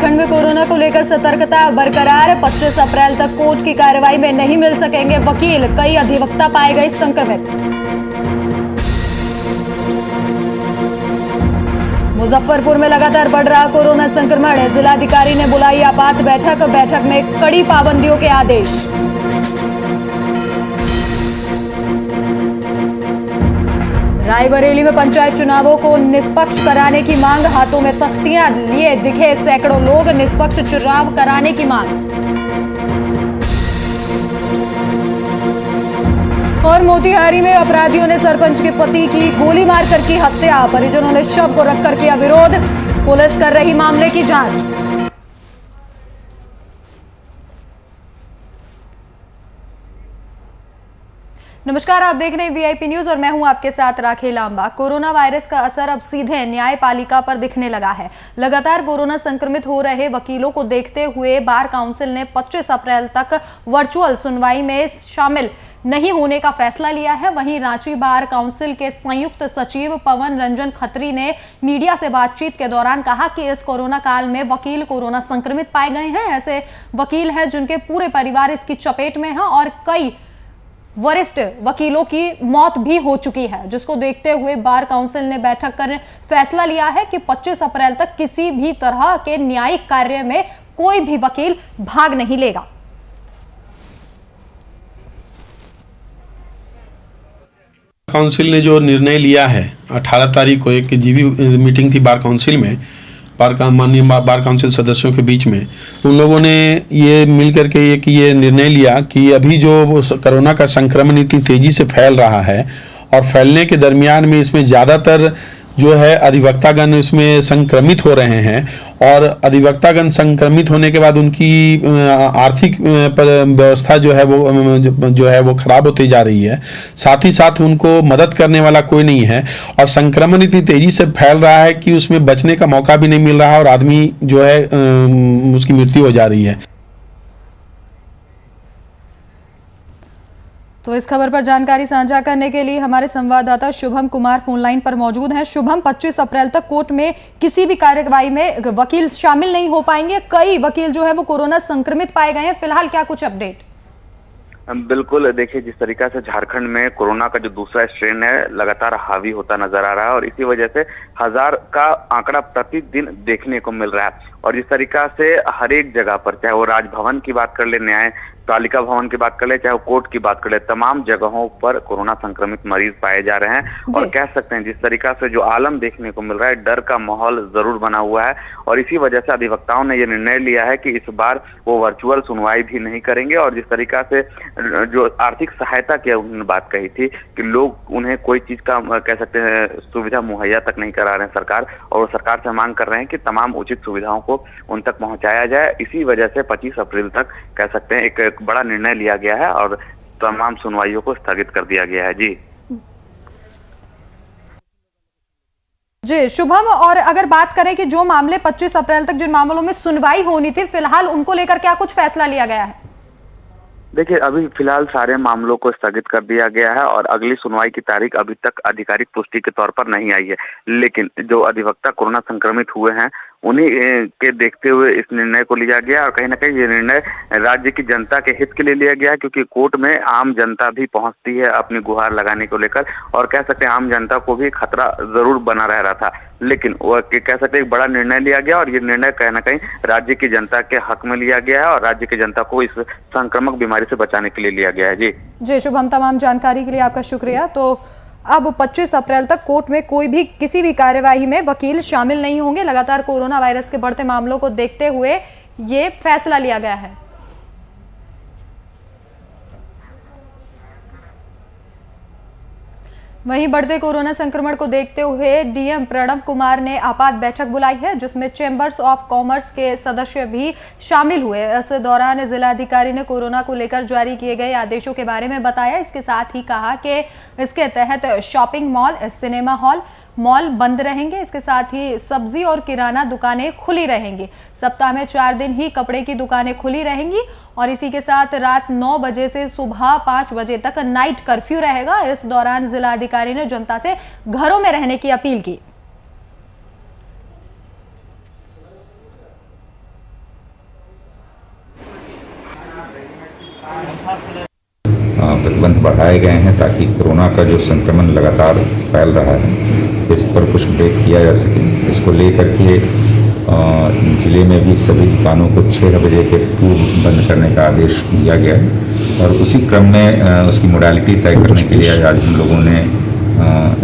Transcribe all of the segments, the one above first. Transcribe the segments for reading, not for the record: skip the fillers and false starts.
झारखंड में कोरोना को लेकर सतर्कता बरकरार। 25 अप्रैल तक कोर्ट की कार्रवाई में नहीं मिल सकेंगे वकील। कई अधिवक्ता पाए गए संक्रमित। मुजफ्फरपुर में लगातार बढ़ रहा कोरोना संक्रमण। जिलाधिकारी ने बुलाई आपात बैठक। बैठक में कड़ी पाबंदियों के आदेश। रायबरेली में पंचायत चुनावों को निष्पक्ष कराने की मांग। हाथों में तख्तियां लिए दिखे सैकड़ों लोग। निष्पक्ष चुनाव कराने की मांग। और मोतिहारी में अपराधियों ने सरपंच के पति की गोली मारकर की हत्या। परिजनों ने शव को रखकर किया विरोध। पुलिस कर रही मामले की जांच। नमस्कार, आप देख रहे हैं वीआईपी न्यूज और मैं हूं आपके साथ राखी लांबा। कोरोना वायरस का असर अब सीधे न्यायपालिका पर दिखने लगा है। लगातार कोरोना संक्रमित हो रहे वकीलों को देखते हुए बार काउंसिल ने 25 अप्रैल तक वर्चुअल सुनवाई में शामिल नहीं होने का फैसला लिया है। वहीं रांची बार काउंसिल के संयुक्त सचिव पवन रंजन खत्री ने मीडिया से बातचीत के दौरान कहा कि इस कोरोना काल में वकील कोरोना संक्रमित पाए गए हैं। ऐसे वकील हैं जिनके पूरे परिवार इसकी चपेट में है और कई वरिष्ठ वकीलों की मौत भी हो चुकी है, जिसको देखते हुए बार काउंसिल ने बैठक कर फैसला लिया है कि 25 अप्रैल तक किसी भी तरह के न्यायिक कार्य में कोई भी वकील भाग नहीं लेगा। काउंसिल ने जो निर्णय लिया है 18 तारीख को एक जीबी मीटिंग थी बार काउंसिल में, माननीय बार काउंसिल सदस्यों के बीच में, तो उन लोगों ने ये मिल करके ये निर्णय लिया कि अभी जो कोरोना का संक्रमण इतनी तेजी से फैल रहा है और फैलने के दरमियान में इसमें ज़्यादातर जो है अधिवक्तागण इसमें संक्रमित हो रहे हैं और अधिवक्तागण संक्रमित होने के बाद उनकी आर्थिक व्यवस्था जो है वो खराब होती जा रही है। साथ ही साथ उनको मदद करने वाला कोई नहीं है और संक्रमण इतनी तेजी से फैल रहा है कि उसमें बचने का मौका भी नहीं मिल रहा और आदमी जो है उसकी मृत्यु हो जा रही है। तो इस खबर पर जानकारी साझा करने के लिए हमारे संवाददाता शुभम कुमार फोन लाइन पर मौजूद हैं। शुभम, 25 अप्रैल तक कोर्ट में किसी भी कार्यवाही में वकील शामिल नहीं हो पाएंगे। कई वकील जो है वो कोरोना संक्रमित पाए गए हैं। फिलहाल क्या कुछ अपडेट? बिल्कुल, देखिए जिस तरीका से झारखंड में कोरोना का जो दूसरा स्ट्रेन है लगातार हावी होता नजर आ रहा है और इसी वजह से 1000 का आंकड़ा प्रतिदिन देखने को मिल रहा है और जिस तरीका से हर एक जगह पर, चाहे वो राजभवन की बात कर ले, न्याय पालिका भवन की बात कर ले, चाहे वो कोर्ट की बात कर ले, तमाम जगहों पर कोरोना संक्रमित मरीज पाए जा रहे हैं और कह सकते हैं जिस तरीका से जो आलम देखने को मिल रहा है, डर का माहौल जरूर बना हुआ है और इसी वजह से अधिवक्ताओं ने यह निर्णय लिया है कि इस बार वो वर्चुअल सुनवाई भी नहीं करेंगे और जिस तरीका से जो आर्थिक सहायता की उन्होंने बात कही थी कि लोग उन्हें कोई चीज का कह सकते हैं सुविधा मुहैया तक नहीं करा रहे हैं सरकार, और वो सरकार से मांग कर रहे हैं कि तमाम उचित सुविधाओं को उन तक पहुंचाया जाए। इसी वजह से 25 अप्रैल तक कह सकते हैं एक बड़ा निर्णय लिया गया है और तमाम सुनवाइयों को स्थगित कर दिया गया है। जी शुभम, और अगर बात करें कि जो मामले 25 अप्रैल तक जिन मामलों में सुनवाई होनी थी, फिलहाल उनको लेकर क्या कुछ फैसला लिया गया है? देखिए अभी फिलहाल सारे मामलों को स्थगित कर दिया गया है और अगली सुनवाई की तारीख अभी तक आधिकारिक पुष्टि के तौर पर नहीं आई है, लेकिन जो अधिवक्ता कोरोना संक्रमित हुए हैं उन्हीं के देखते हुए इस निर्णय को लिया गया और कहीं ना कहीं ये निर्णय राज्य की जनता के हित के लिए लिया गया क्योंकि कोर्ट में आम जनता भी पहुंचती है अपनी गुहार लगाने को लेकर और कह सकते हैं आम जनता को भी खतरा जरूर बना रह रहा था, लेकिन वो कह सकते हैं एक बड़ा निर्णय लिया गया और ये निर्णय कहीं ना कहीं राज्य की जनता के हक में लिया गया है और राज्य की जनता को इस संक्रामक बीमारी से बचाने के लिए लिया गया है। जी शुभम, तमाम जानकारी के लिए आपका शुक्रिया। तो अब 25 अप्रैल तक कोर्ट में कोई भी किसी भी कार्यवाही में वकील शामिल नहीं होंगे। लगातार कोरोना वायरस के बढ़ते मामलों को देखते हुए ये फैसला लिया गया है। वहीं बढ़ते कोरोना संक्रमण को देखते हुए डीएम प्रणव कुमार ने आपात बैठक बुलाई है, जिसमें चैंबर्स ऑफ कॉमर्स के सदस्य भी शामिल हुए। इस दौरान जिलाधिकारी ने कोरोना को लेकर जारी किए गए आदेशों के बारे में बताया। इसके साथ ही कहा कि इसके तहत shopping mall, cinema hall, mall बंद रहेंगे। इसके साथ ही सब्जी और किराना दुकानें खुली रहेंगी। सप्ताह में 4 दिन ही कपड़े की दुकानें खुली रहेंगी और इसी के साथ रात 9 बजे से सुबह 5 बजे तक नाइट कर्फ्यू रहेगा। इस दौरान जिलाधिकारी ने जनता से घरों में रहने की अपील की। प्रतिबंध बढ़ाए गए हैं ताकि कोरोना का जो संक्रमण लगातार फैल रहा है इस पर कुछ ब्रेक किया जा सके। इसको लेकर के जिले में भी सभी दुकानों को 6 बजे के पूर्व बंद करने का आदेश दिया गया है और उसी क्रम में उसकी मोडालिटी तय करने के लिए आज हम लोगों ने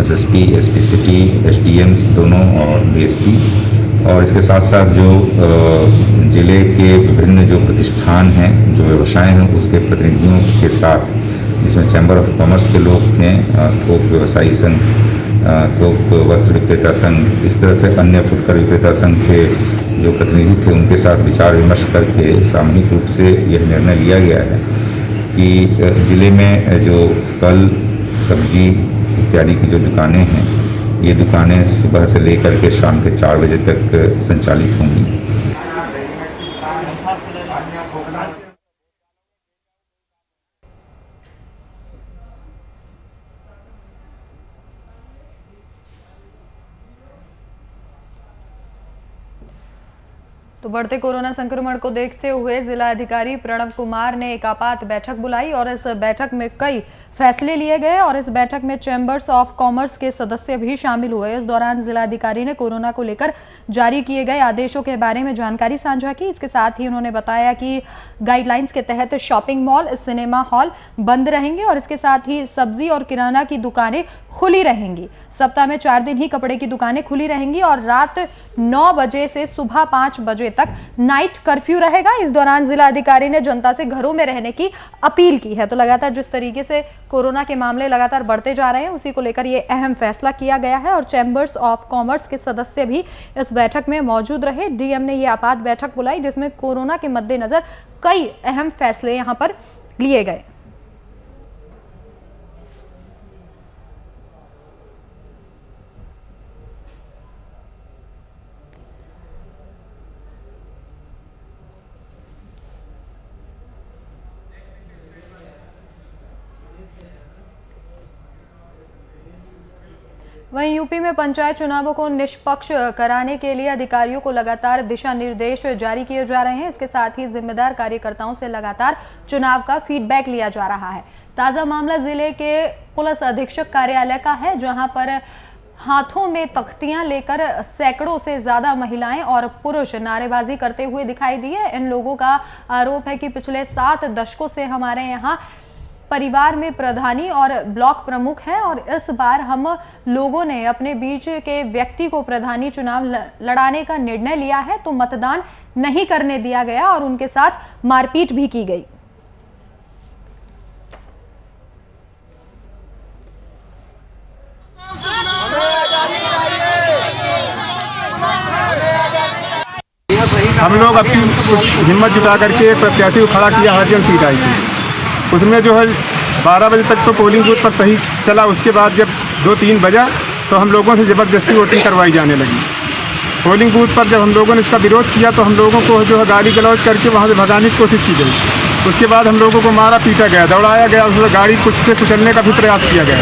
एसएसपी, एसपी सिटी, एसडीएम्स दोनों और डीएसपी और इसके साथ साथ जो जिले के विभिन्न जो प्रतिष्ठान हैं, जो व्यवसाय हैं, उसके प्रतिनिधियों के साथ, जिसमें चैम्बर ऑफ कॉमर्स के लोग हैं, थोक व्यवसायी संघ, थोक वस्त्र विक्रेता संघ, इस तरह से अन्य फुटकर विक्रेता संघ के जो प्रतिनिधि थे उनके साथ विचार विमर्श करके सामूहिक रूप से यह निर्णय लिया गया है कि जिले में जो फल, सब्जी इत्यादि की जो दुकानें हैं, ये दुकानें सुबह से लेकर के शाम के 4 बजे तक संचालित होंगी। तो बढ़ते कोरोना संक्रमण को देखते हुए जिला अधिकारी प्रणव कुमार ने एक आपात बैठक बुलाई और इस बैठक में कई फैसले लिए गए और इस बैठक में चैम्बर्स ऑफ कॉमर्स के सदस्य भी शामिल हुए। इस दौरान जिलाधिकारी ने कोरोना को लेकर जारी किए गए आदेशों के बारे में जानकारी साझा की। इसके साथ ही उन्होंने बताया कि गाइडलाइंस के तहत शॉपिंग मॉल, सिनेमा हॉल बंद रहेंगे और इसके साथ ही सब्जी और किराना की दुकानें खुली रहेंगी। सप्ताह में 4 दिन ही कपड़े की दुकानें खुली रहेंगी और रात 9 बजे से सुबह 5 बजे तक नाइट कर्फ्यू रहेगा। इस दौरान जिला अधिकारी ने जनता से घरों में रहने की अपील की है। तो लगातार जिस तरीके से कोरोना के मामले लगातार बढ़ते जा रहे हैं, उसी को लेकर ये अहम फैसला किया गया है और चैम्बर्स ऑफ कॉमर्स के सदस्य भी इस बैठक में मौजूद रहे। डीएम ने ये आपात बैठक बुलाई जिसमें कोरोना के मद्देनजर कई अहम फैसले यहां पर लिए गए। वहीं यूपी में पंचायत चुनावों को निष्पक्ष कराने के लिए अधिकारियों को लगातार दिशा निर्देश जारी किए जा रहे हैं। इसके साथ ही जिम्मेदार कार्यकर्ताओं से लगातार चुनाव का फीडबैक लिया जा रहा है। ताज़ा मामला जिले के पुलिस अधीक्षक कार्यालय का है, जहां पर हाथों में तख्तियां लेकर सैकड़ों से ज्यादा महिलाएं और पुरुष नारेबाजी करते हुए दिखाई दिए। इन लोगों का आरोप है कि पिछले 7 दशकों से हमारे यहाँ परिवार में प्रधानी और ब्लॉक प्रमुख है और इस बार हम लोगों ने अपने बीच के व्यक्ति को प्रधानी चुनाव लड़ाने का निर्णय लिया है, तो मतदान नहीं करने दिया गया और उनके साथ मारपीट भी की गई। हम लोग अपनी हिम्मत जुटा करके प्रत्याशी को खड़ा किया, हरिजन सीट आई थी। उसमें जो है 12 बजे तक तो पोलिंग बूथ पर सही चला। उसके बाद जब 2-3 बजा तो हम लोगों से ज़बरदस्ती वोटिंग करवाई जाने लगी। पोलिंग बूथ पर जब हम लोगों ने इसका विरोध किया तो हम लोगों को जो है गाली गलौज करके वहाँ से भगाने की कोशिश की गई। उसके बाद हम लोगों को मारा पीटा गया, दौड़ाया गया, उसमें गाड़ी कुछ से कुचलने का भी प्रयास किया गया।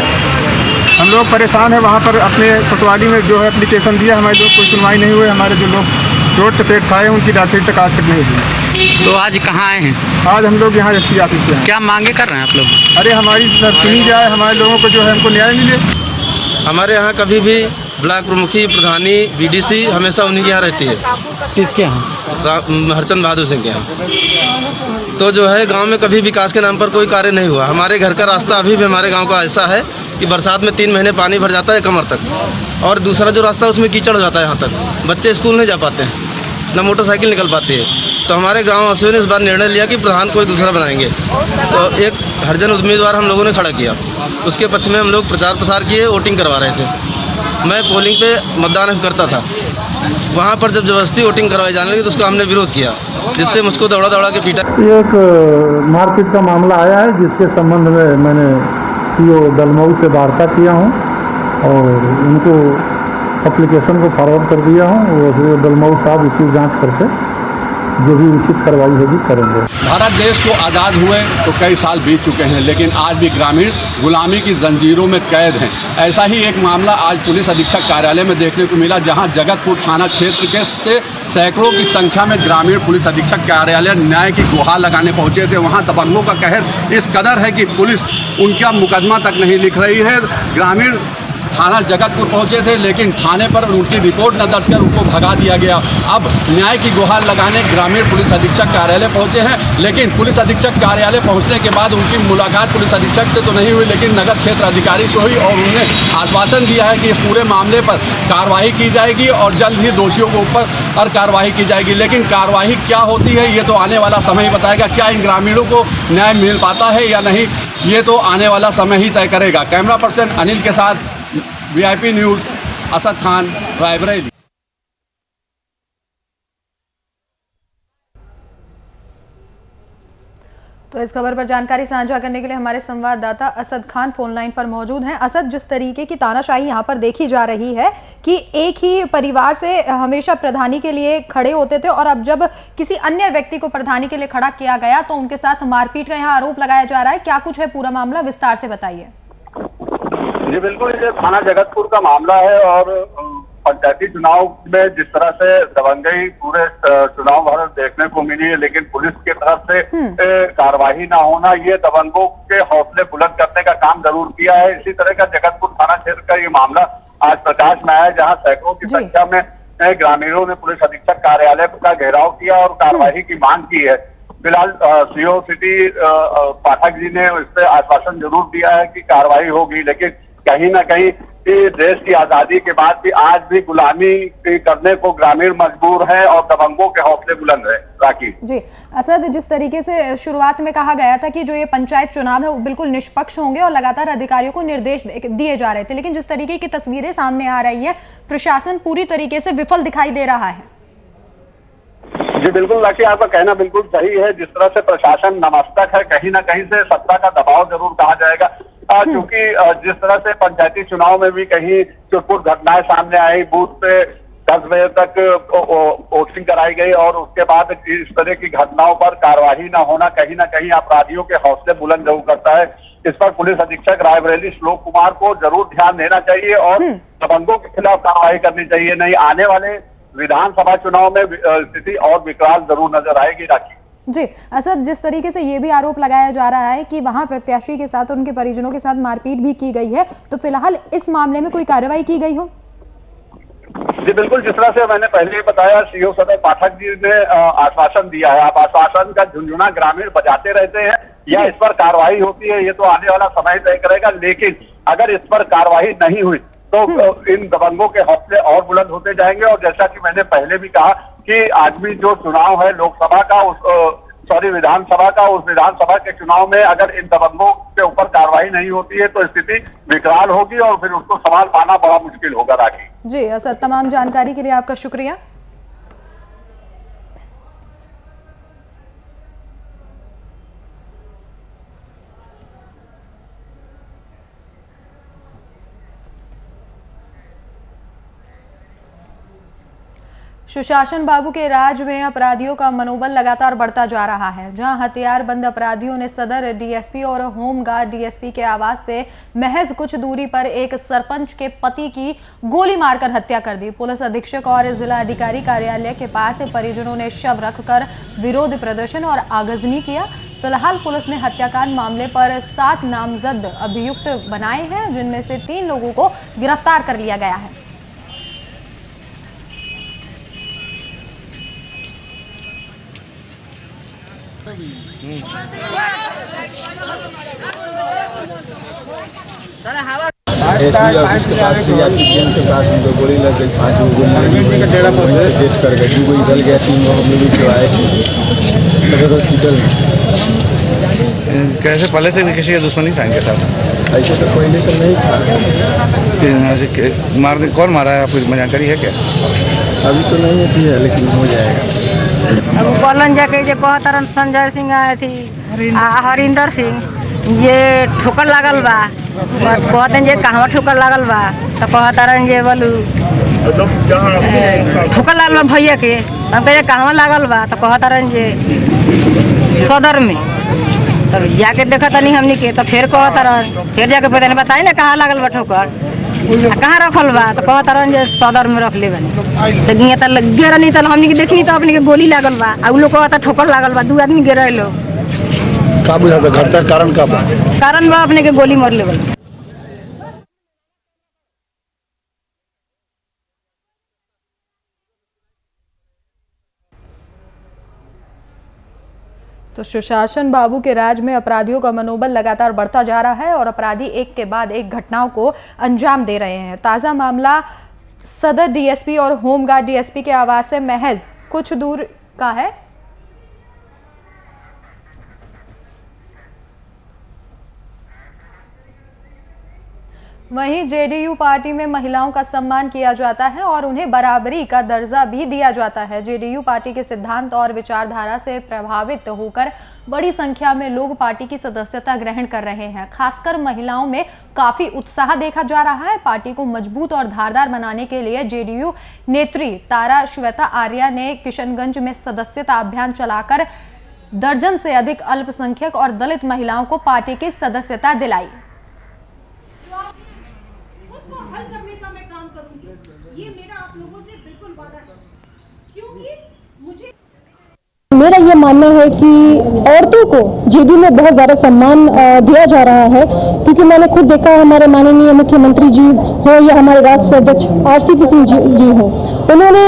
हम लोग परेशान हैं। वहाँ पर अपने कोतवाली में जो है एप्लीकेशन दिया, हमारे लोग कोई सुनवाई नहीं हुई। हमारे जो लोग चोट चपेट खाए उनकी डॉक्टरी तक आज तक नहीं हुई। तो आज कहाँ आए हैं? आज हम लोग यहाँ एसपी ऑफिस पे हैं। क्या मांगे कर रहे हैं आप लोग? अरे हमारी सुनी जाए, हमारे लोगों को जो है हमको न्याय मिले। हमारे यहाँ कभी भी ब्लॉक प्रमुखी, प्रधानी, बीडीसी हमेशा उन्हीं के यहाँ रहती है। किसके यहाँ? हरचंद बहादुर सिंह के यहाँ। तो जो है गांव में कभी विकास के नाम पर कोई कार्य नहीं हुआ। हमारे घर का रास्ता अभी भी हमारे गांव का ऐसा है कि बरसात में 3 महीने पानी भर जाता है कमर तक, और दूसरा जो रास्ता है उसमें कीचड़ हो जाता है। यहाँ तक बच्चे स्कूल नहीं जा पाते हैं, ना मोटरसाइकिल निकल पाती है। तो हमारे गांव वासियों ने इस बार निर्णय लिया कि प्रधान कोई दूसरा बनाएंगे। तो एक हरिजन उम्मीदवार हम लोगों ने खड़ा किया, उसके पक्ष में हम लोग प्रचार प्रसार किए, वोटिंग करवा रहे थे। मैं पोलिंग पे मतदान करता था, वहाँ पर जब ज़बरदस्ती वोटिंग करवाई जाने लगी तो उसका हमने विरोध किया, जिससे मुझको दौड़ा दौड़ा के पीटा। एक मारपीट का मामला आया है जिसके संबंध में मैंने सीओ दलमऊ से वार्ता किया हूँ और उनको एप्लीकेशन को फॉरवर्ड कर दिया हूँ। वो सीओ दलमऊ साहब इसकी जांच करके जो भी उचित कार्रवाई होगी करेंगे। भारत देश को आज़ाद हुए तो कई साल बीत चुके हैं, लेकिन आज भी ग्रामीण गुलामी की जंजीरों में कैद हैं। ऐसा ही एक मामला आज पुलिस अधीक्षक कार्यालय में देखने को मिला, जहां जगतपुर थाना क्षेत्र के से सैकड़ों की संख्या में ग्रामीण पुलिस अधीक्षक कार्यालय न्याय की गुहार लगाने पहुंचे थे। वहां दबंगों का कहर इस कदर है कि पुलिस उनका मुकदमा तक नहीं लिख रही है। ग्रामीण थाना जगतपुर पहुंचे थे, लेकिन थाने पर उनकी रिपोर्ट न दर्ज कर उनको भगा दिया गया। अब न्याय की गुहार लगाने ग्रामीण पुलिस अधीक्षक कार्यालय पहुंचे हैं, लेकिन पुलिस अधीक्षक कार्यालय पहुंचने के बाद उनकी मुलाकात पुलिस अधीक्षक से तो नहीं हुई, लेकिन नगर क्षेत्र अधिकारी से हुई और उन्होंने आश्वासन दिया है कि इस पूरे मामले पर कार्रवाई की जाएगी और जल्द ही दोषियों के ऊपर कार्रवाई की जाएगी। लेकिन कार्रवाई क्या होती है ये तो आने वाला समय ही बताएगा। क्या इन ग्रामीणों को न्याय मिल पाता है या नहीं, ये तो आने वाला समय ही तय करेगा। कैमरा पर्सन अनिल के साथ VIP न्यूज़, असद खान, रायबरेली। तो इस खबर पर जानकारी साझा करने के लिए हमारे संवाददाता असद खान फोन लाइन पर मौजूद हैं। असद, जिस तरीके की तानाशाही यहाँ पर देखी जा रही है कि एक ही परिवार से हमेशा प्रधानी के लिए खड़े होते थे और अब जब किसी अन्य व्यक्ति को प्रधानी के लिए खड़ा किया गया तो उनके साथ मारपीट का यहाँ आरोप लगाया जा रहा है। क्या कुछ है पूरा मामला, विस्तार से बताइए। जी बिल्कुल, ये थाना जगतपुर का मामला है और पंचायती चुनाव में जिस तरह से दबंगई पूरे चुनाव भर देखने को मिली है, लेकिन पुलिस की तरफ से कार्रवाई ना होना ये दबंगों के हौसले बुलंद करने का काम जरूर किया है। इसी तरह का जगतपुर थाना क्षेत्र का ये मामला आज प्रकाश में आया, जहां सैकड़ों की संख्या में ग्रामीणों ने पुलिस अधीक्षक कार्यालय का घेराव किया और कार्रवाई की मांग की है। फिलहाल CO सिटी पाठक जी ने इस पर आश्वासन जरूर दिया है कि कार्रवाई होगी, लेकिन कहीं ना कहीं देश की आजादी के बाद भी आज भी गुलामी करने को ग्रामीण मजबूर है और दबंगों के हौसले बुलंद है। राखी जी, असद, जिस तरीके से शुरुआत में कहा गया था कि जो ये पंचायत चुनाव है वो बिल्कुल निष्पक्ष होंगे और लगातार अधिकारियों को निर्देश दिए जा रहे थे, लेकिन जिस तरीके की तस्वीरें सामने आ रही है, प्रशासन पूरी तरीके से विफल दिखाई दे रहा है। जी बिल्कुल राखी, आपका कहना बिल्कुल सही है। जिस तरह से प्रशासन नमस्तक है, कहीं ना कहीं से सत्ता का दबाव जरूर कहा जाएगा, क्योंकि जिस तरह से पंचायती चुनाव में भी कहीं चुटपुट घटनाएं सामने आई, बूथ पे 10 बजे तक वोटिंग कराई गई और उसके बाद इस तरह की घटनाओं पर कार्रवाई न होना कहीं ना कहीं अपराधियों के हौसले बुलंद जरूर करता है। इस पर पुलिस अधीक्षक रायबरेली श्लोक कुमार को जरूर ध्यान देना चाहिए और दबंगों के खिलाफ कार्रवाई करनी चाहिए, नहीं आने वाले विधानसभा चुनाव में स्थिति और विकराल जरूर नजर आएगी। राखी जी, असद, जिस तरीके से ये भी आरोप लगाया जा रहा है कि वहां प्रत्याशी के साथ और उनके परिजनों के साथ मारपीट भी की गई है, तो फिलहाल इस मामले में कोई कार्रवाई की गई हो? जी बिल्कुल, जिस तरह से मैंने पहले ही बताया, CO सदर पाठक जी ने आश्वासन दिया है। आप आश्वासन का झुंझुना ग्रामीण बजाते रहते हैं या इस पर कार्रवाई होती है ये तो आने वाला समय तय करेगा, लेकिन अगर इस पर कार्रवाई नहीं हुई तो इन दबंगों के हौसले और बुलंद होते जाएंगे। और जैसा कि मैंने पहले भी कहा कि आदमी जो चुनाव है लोकसभा का, विधानसभा का, उस विधानसभा के चुनाव में अगर इन दबंगों के ऊपर कार्रवाई नहीं होती है तो स्थिति विकराल होगी और फिर उसको संभाल पाना बड़ा मुश्किल होगा। राखी जी, असद, तमाम जानकारी के लिए आपका शुक्रिया। सुशासन बाबू के राज में अपराधियों का मनोबल लगातार बढ़ता जा रहा है, जहां हथियारबंद अपराधियों ने सदर DSP और होमगार्ड DSP के आवास से महज कुछ दूरी पर एक सरपंच के पति की गोली मारकर हत्या कर दी। पुलिस अधीक्षक और जिला अधिकारी कार्यालय के पास परिजनों ने शव रखकर विरोध प्रदर्शन और आगजनी किया। फिलहाल पुलिस ने हत्याकांड मामले पर 7 नामजद अभियुक्त बनाए हैं, जिनमें से 3 लोगों को गिरफ्तार कर लिया गया है। एसपी ऑफिस के पास CRP के पास उनको गोली लग गई, 5 गोली डेट कर गई, 2 गो निकल गया, 3 गो हम लोग जो आए सदर हॉस्पिटल। कैसे पहले से भी किसी का दुश्मनी था इनके साथ? ऐसे तो कोई से नहीं था। मारने कौन मारा है, आपको जानकारी है क्या? अभी तो नहीं है, लेकिन हो जाएगा। अब कॉलन जाके जो कहतरन संजय सिंह आए थी, हरिंदर सिंह, ये ठोकर लागल बा, कहते जे कहवा ठोकर लागल बा, तो कहतरन जे बोलू ठोकर लागल बा भैया के। हम कहे कहवा लागल बा तो कहता रहन जे सदर में। तब जाके देखा तनी हमनी के तो फिर कहता रहन, फिर जाके पता नहीं बताई ना कहाँ लागल बा ठोकर, कहाँ रखल बा तो कहता रहन जे सदर में रख ले बनी। तो गिया तो गिरा नहीं तो हमनी के देखनी तो अपनी के गोली लागल बा आ उ लोग कहता ठोकर लागल बा, 2 आदमी गिरे लोग। का बुझा था घटना कारण का बा? कारण बा अपने के गोली मार ले बनी। तो सुशासन बाबू के राज में अपराधियों का मनोबल लगातार बढ़ता जा रहा है और अपराधी एक के बाद एक घटनाओं को अंजाम दे रहे हैं। ताज़ा मामला सदर डीएसपी और होमगार्ड डीएसपी के आवास से महज कुछ दूर का है। वहीं जेडीयू पार्टी में महिलाओं का सम्मान किया जाता है और उन्हें बराबरी का दर्जा भी दिया जाता है। जेडीयू पार्टी के सिद्धांत और विचारधारा से प्रभावित होकर बड़ी संख्या में लोग पार्टी की सदस्यता ग्रहण कर रहे हैं। खासकर महिलाओं में काफी उत्साह देखा जा रहा है। पार्टी को मजबूत और धारदार बनाने के लिए जेडीयू नेत्री तारा श्वेता आर्या ने किशनगंज में सदस्यता अभियान चलाकर दर्जन से अधिक अल्पसंख्यक और दलित महिलाओं को पार्टी की सदस्यता दिलाई। हल करने का मैं काम करूंगी, ये मेरा आप लोगों से बिल्कुल वादा है, क्योंकि मुझे मेरा ये मानना है कि औरतों को जेडीयू में बहुत ज़्यादा सम्मान दिया जा रहा है, क्योंकि मैंने खुद देखा हमारे माननीय मुख्यमंत्री जी हो या हमारे राष्ट्रीय अध्यक्ष आरसीपी सिंह जी हो, उन्होंने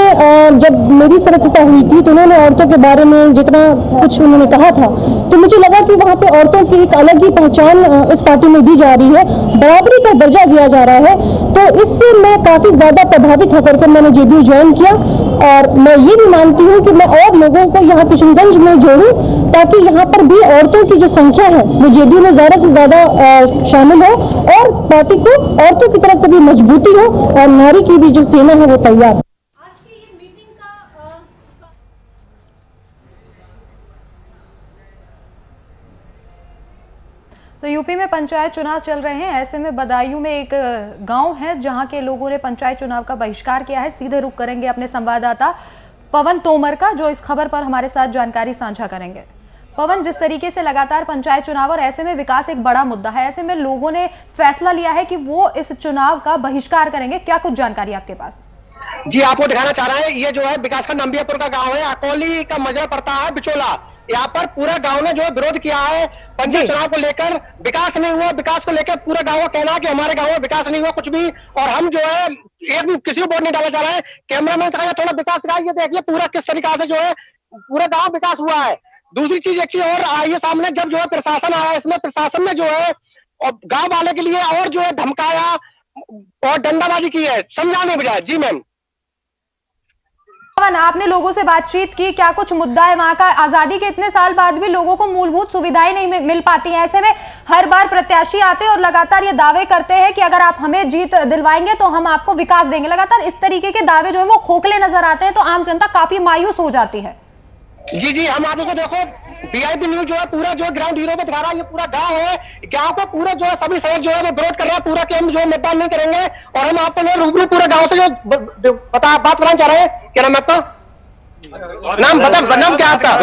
जब मेरी सदस्यता हुई थी तो उन्होंने औरतों के बारे में जितना कुछ उन्होंने कहा था तो मुझे लगा कि वहाँ पे औरतों की एक अलग ही पहचान इस पार्टी में दी जा रही है, बराबरी का दर्जा दिया जा रहा है। तो इससे मैं काफ़ी ज़्यादा प्रभावित होकर के मैंने जेडीयू ज्वाइन किया और मैं ये भी मानती हूँ कि मैं और लोगों को यहाँ किशनगंज में जोड़ूं ताकि यहाँ पर भी औरतों की जो संख्या है वो जेडीयू में ज़्यादा से ज़्यादा शामिल हो और पार्टी को औरतों की तरफ से भी मजबूती हो और नारी की भी जो सेना है वो तैयार हो। तो यूपी में पंचायत चुनाव चल रहे हैं। ऐसे में बदायूं में एक गांव है जहां के लोगों ने पंचायत चुनाव का बहिष्कार किया है। सीधे रुख करेंगे अपने संवाददाता पवन तोमर का, जो इस खबर पर हमारे साथ जानकारी साझा करेंगे। पवन, जिस तरीके से लगातार पंचायत चुनाव और ऐसे में विकास एक बड़ा मुद्दा है, ऐसे में लोगों ने फैसला लिया है कि वो इस चुनाव का बहिष्कार करेंगे, क्या कुछ जानकारी आपके पास? जी, आपको दिखाना चाह रहा है, ये जो है विकासखंड अंबियापुर का गांव है, अकोली का मजरा पड़ता है बिचोला। यहाँ पर पूरा गांव ने जो है विरोध किया है पंचायत चुनाव को लेकर। विकास नहीं हुआ, विकास को लेकर पूरा गांव का कहना है कि हमारे गांव में विकास नहीं हुआ कुछ भी, और हम जो है एक भी किसी को वोट नहीं डाला जा रहा है। कैमरामैन से कहा थोड़ा विकास दिखाइए, ये देखिए पूरा किस तरीका से जो है पूरा गांव विकास हुआ है। दूसरी चीज, एक चीज और आई है सामने, जब जो है प्रशासन आया, इसमें प्रशासन ने जो है गांव वाले के लिए और जो है धमकाया और डंडाबाजी की है, समझाने बजाय। जी मैम। आपने लोगों से बातचीत की, क्या कुछ मुद्दा है वहां का? आजादी के इतने साल बाद भी लोगों को मूलभूत सुविधाएं नहीं मिल पाती हैं। ऐसे में हर बार प्रत्याशी आते हैं और लगातार ये दावे करते हैं कि अगर आप हमें जीत दिलवाएंगे तो हम आपको विकास देंगे। लगातार इस तरीके के दावे जो है वो खोखले नजर आते हैं, तो आम जनता काफी मायूस हो जाती है। जी, हम आप लोगों को देखो वीआईपी न्यूज जो है पूरा जो ग्राउंड जीरो पे दिखा रहा है, ये पूरा गांव है, गांव को पूरा जो है सभी सड़क जो है वो विरोध कर रहा है पूरा कि हम जो मतदान नहीं करेंगे। और हम आपको रूबरू पूरे गांव से जो बात कराना चाह रहे हैं। क्या नाम है आपका? नाम बता, नाम क्या आपका?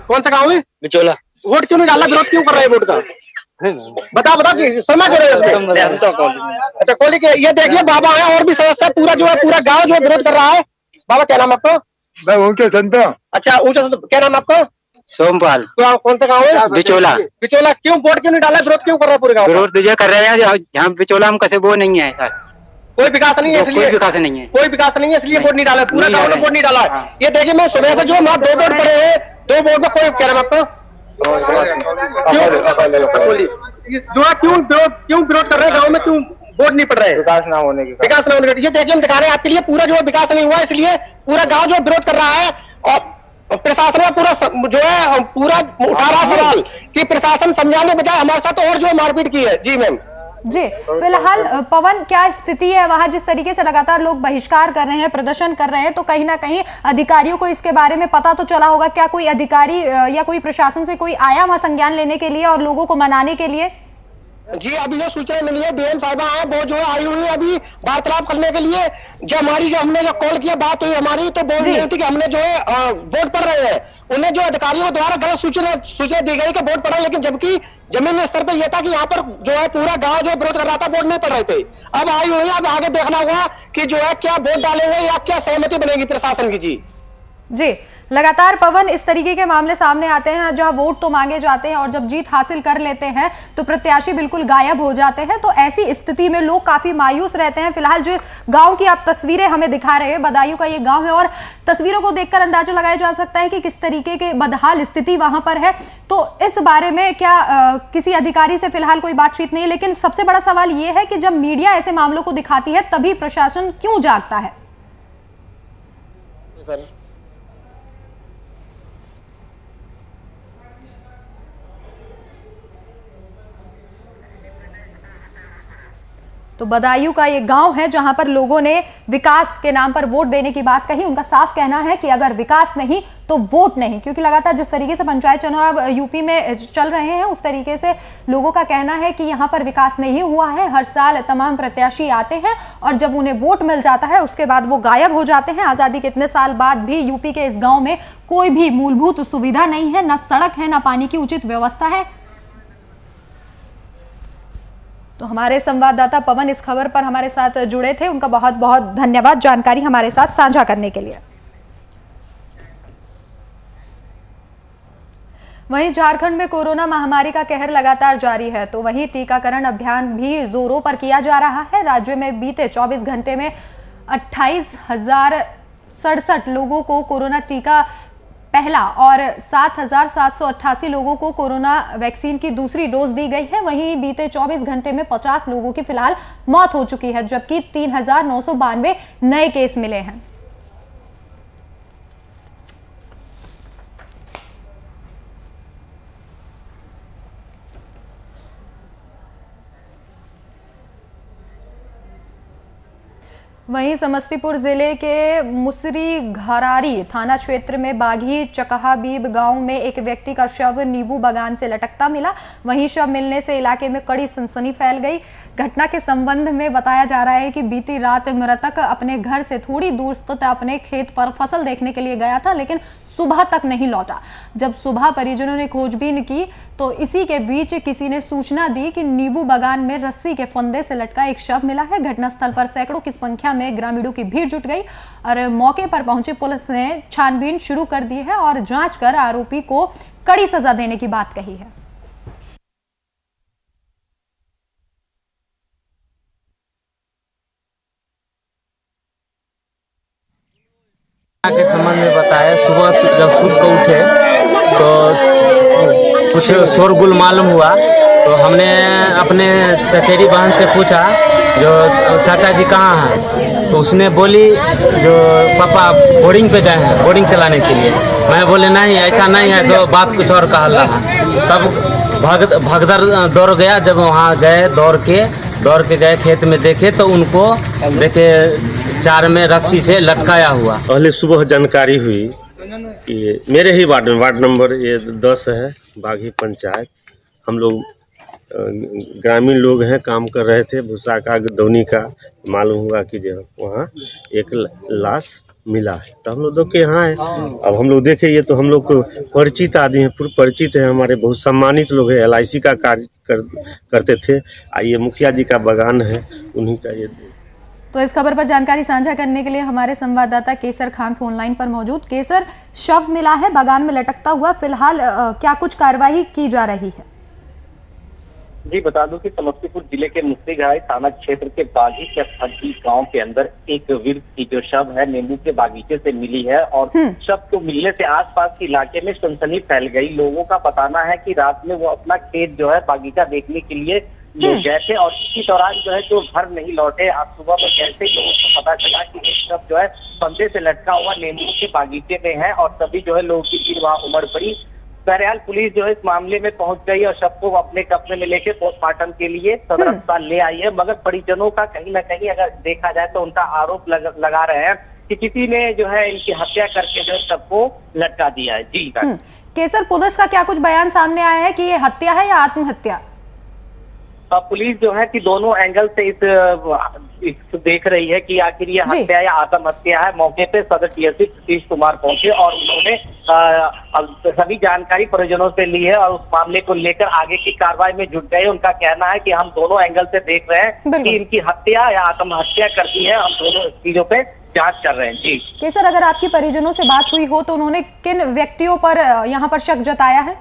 कौन सा गाँव है? बिचोला। वोट क्यों नहीं डाला, विरोध क्यों कर रहे हैं वोट का? बता कि समझ रहे हो? अच्छा, कोहली के ये देखिए बाबा है और भी सदस्य, पूरा जो है पूरा गाँव जो है विरोध कर रहा है। बाबा क्या नाम आपका? मैं ऊंचे संत। अच्छा, ऊंचे संत। क्या नाम आपका? सोमपाल। तो कौन सा गाँव है? बिचोला। बिचोला। क्यों वोट क्यों नहीं डाला, विरोध क्यों कर रहा है पूरे गाँव? विरोध तो कर रहे हैं जहाँ बिचोला हम कैसे वो नहीं है, कोई विकास नहीं है, इसलिए कोई विकास नहीं है, कोई विकास नहीं है, इसलिए वोट नहीं डाला, पूरा गाँव ने वोट नहीं डाला। ये देखिए मैं सुबह से जो वहाँ 2 वोट पड़े हैं, 2 वोट में कोई। क्या नाम आपका? जो है क्यों विरोध कर रहे हैं गाँव में, क्यों वोट नहीं पड़ रहे? विकास ना होने की। विकास ना होने की। ये देखिए हम दिखा रहे हैं आपके लिए, पूरा जो विकास नहीं हुआ, इसलिए पूरा गाँव जो विरोध कर रहा है। और प्रशासन ने पूरा जो है पूरा उठा रहा सवाल कि प्रशासन समझाने बजाय हमारे साथ और जो मारपीट की है। जी मैम। जी, फिलहाल पवन, क्या स्थिति है वहां? जिस तरीके से लगातार लोग बहिष्कार कर रहे हैं, प्रदर्शन कर रहे हैं, तो कहीं ना कहीं अधिकारियों को इसके बारे में पता तो चला होगा। क्या कोई अधिकारी या कोई प्रशासन से कोई आया वहां संज्ञान लेने के लिए और लोगों को मनाने के लिए? जी अभी जो सूचना मिली है डीएम साहिबा है वो जो है आई हुई है अभी वार्तालाप करने के लिए। जो हमने जो कॉल किया बात हुई हमारी तो बोल रही थी कि हमने जो है वोट पड़ रहे हैं। उन्हें जो अधिकारियों द्वारा गलत सूचना दी गई कि वोट पड़ा, लेकिन जबकि जमीन स्तर पर यह था कि यहाँ पर जो है पूरा गांव जो विरोध कर रहा था, वोट नहीं पड़ रहे थे। अब आई हुई है, अब आगे देखना होगा कि जो है क्या वोट डालेंगे या क्या सहमति बनेगी प्रशासन की। जी लगातार पवन इस तरीके के मामले सामने आते हैं जहां वोट तो मांगे जाते हैं और जब जीत हासिल कर लेते हैं तो प्रत्याशी बिल्कुल गायब हो जाते हैं। तो ऐसी स्थिति में लोग काफी मायूस रहते हैं। फिलहाल जो गांव की आप तस्वीरें हमें दिखा रहे हैं, बदायूं का ये गांव है और तस्वीरों को देखकर अंदाजा लगाया जा सकता है कि किस तरीके के बदहाल स्थिति वहां पर है। तो इस बारे में क्या किसी अधिकारी से फिलहाल कोई बातचीत नहीं है, लेकिन सबसे बड़ा सवाल ये है कि जब मीडिया ऐसे मामलों को दिखाती है तभी प्रशासन क्यों जागता है? तो बदायूं का ये गांव है जहां पर लोगों ने विकास के नाम पर वोट देने की बात कही। उनका साफ कहना है कि अगर विकास नहीं तो वोट नहीं, क्योंकि लगातार जिस तरीके से पंचायत चुनाव यूपी में चल रहे हैं उस तरीके से लोगों का कहना है कि यहां पर विकास नहीं हुआ है। हर साल तमाम प्रत्याशी आते हैं और जब उन्हें वोट मिल जाता है उसके बाद वो गायब हो जाते हैं। आजादी के इतने साल बाद भी यूपी के इस गाँव में कोई भी मूलभूत सुविधा नहीं है, न सड़क है, न पानी की उचित व्यवस्था है। तो हमारे संवाददाता पवन इस खबर पर हमारे साथ जुड़े थे, उनका बहुत बहुत धन्यवाद जानकारी हमारे साथ साझा करने के लिए। वहीं झारखंड में कोरोना महामारी का कहर लगातार जारी है, तो वहीं टीकाकरण अभियान भी जोरों पर किया जा रहा है। राज्य में बीते 24 घंटे में 28,067 लोगों को कोरोना टीका पहला और 7,788 लोगों को कोरोना वैक्सीन की दूसरी डोज दी गई है। वहीं बीते 24 घंटे में 50 लोगों की फिलहाल मौत हो चुकी है, जबकि 3,992 नए केस मिले हैं। वहीं समस्तीपुर जिले के मुसरी घरारी थाना क्षेत्र में बाघी चकहाबीब गांव में एक व्यक्ति का शव नींबू बागान से लटकता मिला। वहीं शव मिलने से इलाके में कड़ी सनसनी फैल गई। घटना के संबंध में बताया जा रहा है कि बीती रात मृतक अपने घर से थोड़ी दूर स्थित अपने खेत पर फसल देखने के लिए गया था, लेकिन सुबह तक नहीं लौटा। जब सुबह परिजनों ने खोजबीन की तो इसी के बीच किसी ने सूचना दी कि नींबू बागान में रस्सी के फंदे से लटका एक शव मिला है। घटनास्थल पर सैकड़ों की संख्या में ग्रामीणों की भीड़ जुट गई और मौके पर पहुंची पुलिस ने छानबीन शुरू कर दी है और जांच कर आरोपी को कड़ी सजा देने की बात कही है। के संबंध में बताया, सुबह जब सूझ को उठे तो कुछ शोरगुल मालूम हुआ, तो हमने अपने चचेरी बहन से पूछा जो चाचा जी कहाँ हैं, तो उसने बोली जो पापा बोर्डिंग पे गए हैं बोर्डिंग चलाने के लिए। मैं बोले नहीं ऐसा नहीं है, तो बात कुछ और कहा रहा। तब भगदड़ दौड़ गया। जब वहाँ गए दौड़ के गए खेत में देखे तो उनको देखे चार में रस्सी से लटकाया हुआ। पहले सुबह जानकारी हुई कि मेरे ही वार्ड नंबर ये 10 है बाघी पंचायत। हम लोग ग्रामीण लोग हैं, काम कर रहे थे भूसा का दौनी का। मालूम हुआ कि जो वहाँ एक लाश मिला है, तो हम लोग देखे यहाँ है। अब हम लोग देखे ये तो हम लोग को परिचित आदमी है, पूर्व परिचित है, हमारे बहुत सम्मानित लोग हैं। LIC का कार्य करते थे। ये मुखिया जी का बागान है, उन्हीं का ये। तो इस खबर पर जानकारी साझा करने के लिए हमारे संवाददाता केसर खान फोन लाइन पर मौजूद। केसर, शव मिला है बागान में लटकता हुआ, फिलहाल क्या कुछ कार्रवाई की जा रही है? जी बता दूं कि समस्तीपुर जिले के मुस्रीघाई थाना क्षेत्र के बागी के फड्डी गांव के अंदर एक वृद्ध की जो शव है नींबू के बागीचे से मिली है और शव को मिलने से आसपास के इलाके में सनसनी फैल गई। लोगों का बताना है कि रात में वो अपना खेत जो है बागीचा देखने के लिए गए थे और इसी दौरान जो है जो घर नहीं लौटे। आज सुबह में कैसे लोगों को पता चला कि एक शव जो है फंदे से लटका हुआ नींबू के बागीचे में है और तभी जो है लोगों की भीड़ वहाँ उमड़ पड़ी। बहरहाल पुलिस जो है इस मामले में पहुंच गई और शव को अपने कब्जे में लेके पोस्टमार्टम के लिए सदर अस्पताल ले आई है। मगर परिजनों का कहीं ना कहीं अगर देखा जाए तो उनका आरोप लगा रहे हैं कि किसी ने जो है इनकी हत्या करके जो है शव को लटका दिया है। जी केसर, पुलिस का क्या कुछ बयान सामने आया है कि ये हत्या है या आत्महत्या? पुलिस जो है कि दोनों एंगल से इस देख रही है कि आखिर ये हत्या या आत्महत्या है। मौके पे सदर टीएसपी सतीश कुमार पहुंचे और उन्होंने सभी जानकारी परिजनों से ली है और उस मामले को लेकर आगे की कार्रवाई में जुट गए। उनका कहना है कि हम दोनों एंगल से देख रहे हैं कि इनकी हत्या या आत्महत्या करती है। हम दोनों चीजों पे जांच कर रहे हैं। जी केसर, अगर आपकी परिजनों से बात हुई हो तो उन्होंने किन व्यक्तियों पर यहाँ पर शक जताया है?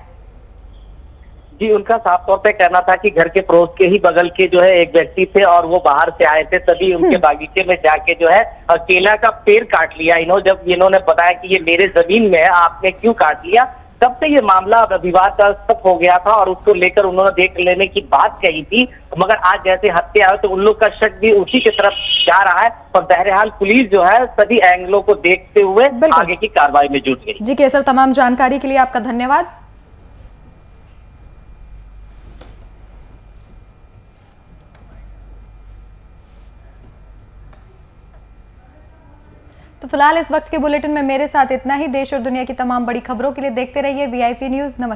जी, उनका साफ तौर पे कहना था कि घर के पड़ोस के ही बगल के जो है एक व्यक्ति थे और वो बाहर से आए थे, तभी उनके बागीचे में जाके जो है केला का पेड़ काट लिया। जब इन्होंने बताया कि ये मेरे जमीन में है, आपने क्यों काट लिया, तब से ये मामला विवादास्पद हो गया था और उसको लेकर उन्होंने देख लेने की बात कही थी। मगर आज जैसे हत्या है तो उन लोग का शक भी उसी की तरफ जा रहा है। पर बहरहाल पुलिस जो है सभी एंगलों को देखते हुए आगे की कार्रवाई में जुट गई। जी केसर, तमाम जानकारी के लिए आपका धन्यवाद। तो फिलहाल इस वक्त के बुलेटिन में मेरे साथ इतना ही। देश और दुनिया की तमाम बड़ी खबरों के लिए देखते रहिए वीआईपी न्यूज़। नमस्कार।